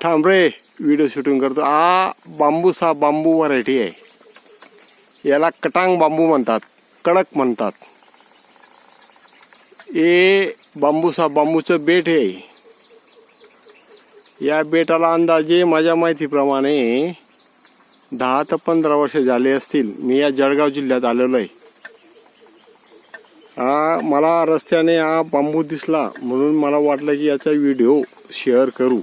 थांब रे, video shooting करतो. बांबूसा बांबू variety आहे. याला कटांग बांबू म्हणतात, कडक म्हणतात. हे बांबूसा बांबूचं बेट आहे. या बेटाला अंदाजे माझ्या माहितीप्रमाणे 10 ते 15 वर्ष झाले असतील. मी या जळगाव जिल्ह्यात आलेलो आहे. मला रस्त्याने बांबू दिसला म्हणून मला वाटलं की याचा व्हिडिओ शेअर करू.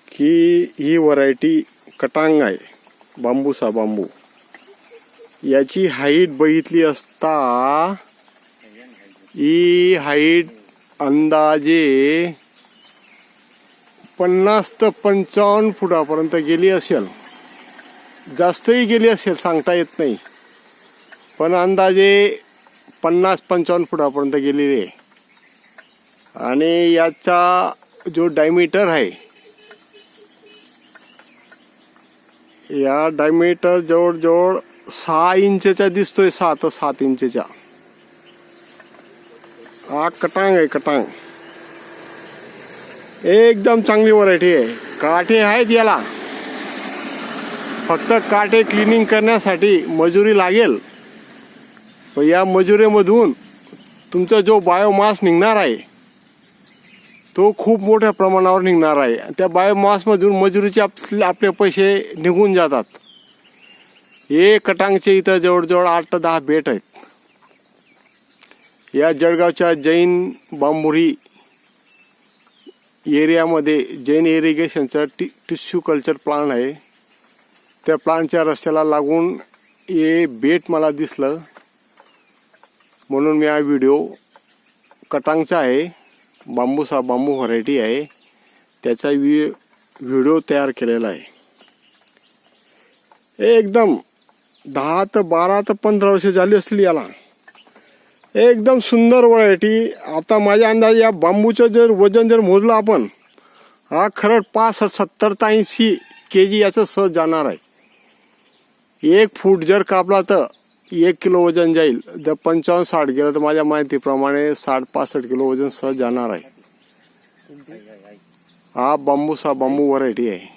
की ही व्हरायटी कटांग आहे, बांबूसा बांबू. याची हाईट बघितली असता ही हाईट अंदाजे 50 ते 55 फुटापर्यंत गेली असेल. जास्तही गेली असेल, सांगता येत नाही, पण अंदाजे 50-55 फुटापर्यंत गेलेली आहे. आणि याचा जो डायमीटर आहे, या डायमीटर जवळजवळ 6 इंचचा दिसतोय. 6 ते 7 इंचचा कटांग आहे. कटांग एकदम चांगली व्हरायटी आहे. काठे आहेत याला, फक्त काठे क्लिनिंग करण्यासाठी मजुरी लागेल. पण या मजुरीमधून तुमचा जो बायोमास निघणार आहे तो खूप मोठ्या प्रमाणावर निघणार आहे. त्या बायोमासमधून मजुरीचे आपले पैसे निघून जातात. हे कटांगचे इथं जवळजवळ 8 ते 10 बेट आहेत. या जळगावच्या जैन बांबुरी एरियामध्ये जैन इरिगेशनचं टिश्यू कल्चर प्लांट आहे. त्या प्लांटच्या रस्त्याला लागून हे बेट मला दिसलं म्हणून मी हा व्हिडिओ, कटांगचा आहे, बांबूसा बांबू व्हरायटी आहे, त्याचा व्हिडिओ तयार केलेला आहे. एकदम 10 ते 12 ते 15 वर्ष झाली असली याला. एकदम सुंदर व्हरायटी. आता माझ्या अंदाजे या बांबूचं जर वजन जर मोजलं आपण, खरं 65-70 ते 80 kg याचं सहज जाणार आहे. 1 फूट जर कापला तर 1 किलो वजन जाईल. जर 55-60 गेलं तर माझ्या माहितीप्रमाणे 60-65 किलो वजन सहज जाणार आहे. बांबूसा बांबू व्हरायटी आहे.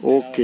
ओके.